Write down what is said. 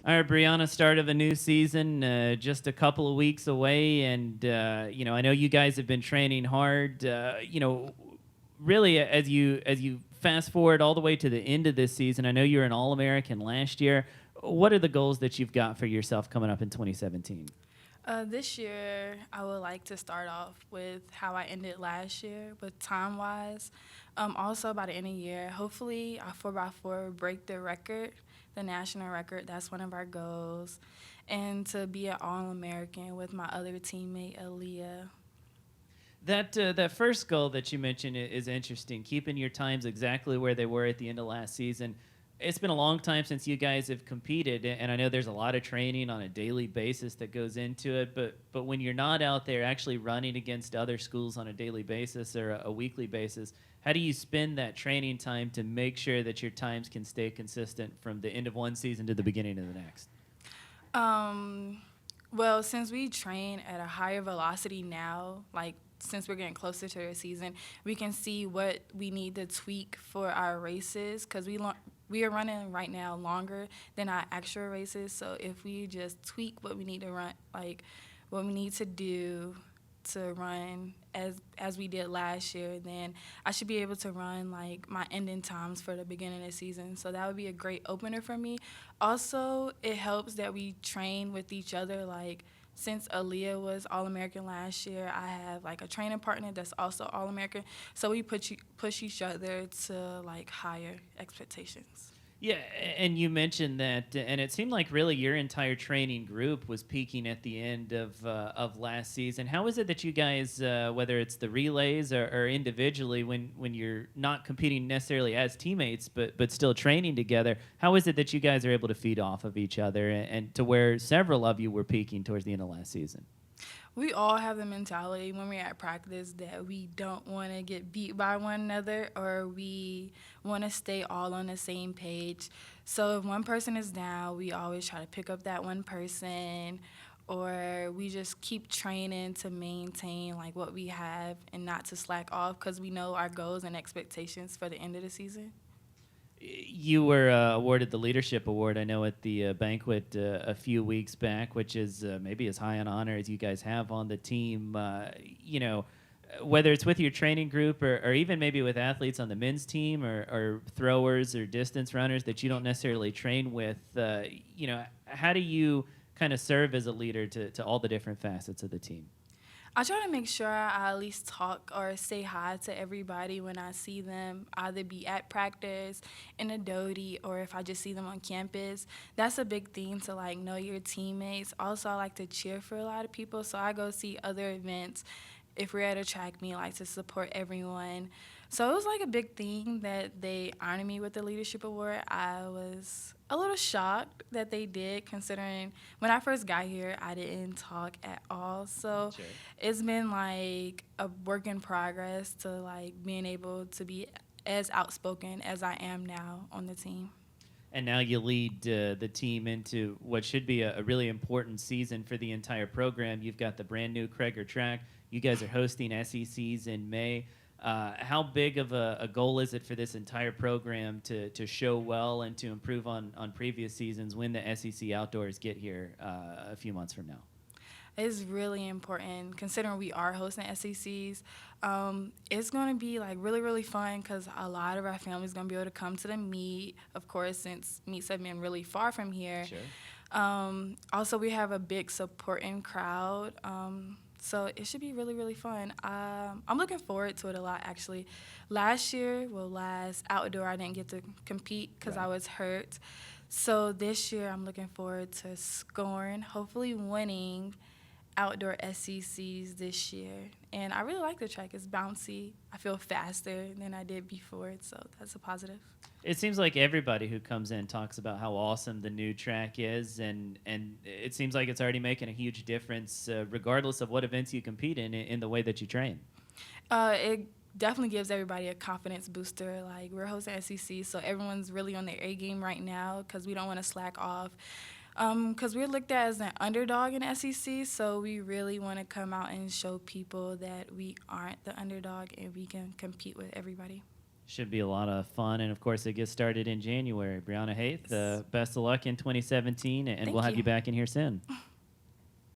All right, Briana, start of a new season, just a couple of weeks away, and I know you guys have been training hard. Really, as you fast forward all the way to the end of this season, I know you're an All-American last year. What are the goals that you've got for yourself coming up in 2017? This year, I would like to start off with how I ended last year, with time wise. Also, by the end of the year, hopefully, our 4x4 break the record, the national record. That's one of our goals. And to be an All American with my other teammate, Aaliyah. That first goal that you mentioned is interesting. Keeping your times exactly where they were at the end of last season. It's been a long time since you guys have competed, and I know there's a lot of training on a daily basis that goes into it. But when you're not out there actually running against other schools on a daily basis or a weekly basis, how do you spend that training time to make sure that your times can stay consistent from the end of one season to the beginning of the next? Um, well, since we train at a higher velocity now, like since we're getting closer to the season, we can see what we need to tweak for our races because we are running right now longer than our actual races. So if we just tweak what we need to run, like what we need to do to run as we did last year, then I should be able to run like my ending times for the beginning of the season. So that would be a great opener for me. Also, it helps that we train with each other. Like since Aaliyah was All American last year, I have like a training partner that's also All American. So we push each other to like higher expectations. Yeah, and you mentioned that, and it seemed like really your entire training group was peaking at the end of last season. How is it that you guys, whether it's the relays or individually, when you're not competing necessarily as teammates, but still training together, how is it that you guys are able to feed off of each other and to where several of you were peaking towards the end of last season? We all have the mentality when we're at practice that we don't want to get beat by one another or we want to stay all on the same page. So if one person is down, we always try to pick up that one person or we just keep training to maintain like what we have and not to slack off because we know our goals and expectations for the end of the season. You were awarded the leadership award, I know, at the banquet a few weeks back, which is maybe as high an honor as you guys have on the team. Whether it's with your training group or even maybe with athletes on the men's team or throwers or distance runners that you don't necessarily train with, how do you kind of serve as a leader to all the different facets of the team? I try to make sure I at least talk or say hi to everybody when I see them, either be at practice, in a doty, or if I just see them on campus. That's a big thing to like know your teammates. Also, I like to cheer for a lot of people, so I go see other events. If we're at a track meet, I like to support everyone. So it was like a big thing that they honored me with the leadership award. I was a little shocked that they did, considering when I first got here, I didn't talk at all. So Sure. it's been like a work in progress to like being able to be as outspoken as I am now on the team. And now you lead the team into what should be a really important season for the entire program. You've got the brand new Kreger track. You guys are hosting SECs in May. How big of a goal is it for this entire program to show well and to improve on previous seasons when the SEC Outdoors get here a few months from now? It's really important considering we are hosting SECs. It's going to be like really, really fun because a lot of our families going to be able to come to the meet, of course, since meets have been really far from here. Sure. Also, we have a big supporting crowd. So it should be really, really fun. I'm looking forward to it a lot, actually. Last outdoor, I didn't get to compete because I was hurt. So this year, I'm looking forward to scoring, hopefully winning outdoor SECs this year. And I really like the track. It's bouncy. I feel faster than I did before, so that's a positive. It seems like everybody who comes in talks about how awesome the new track is, and it seems like it's already making a huge difference, regardless of what events you compete in the way that you train. It definitely gives everybody a confidence booster. Like we're hosting SEC, so everyone's really on their A game right now because we don't want to slack off. Because we're looked at as an underdog in SEC, so we really want to come out and show people that we aren't the underdog and we can compete with everybody. Should be a lot of fun, and of course, it gets started in January. Briana Haith, best of luck in 2017, and Thank we'll have you. you back in here soon.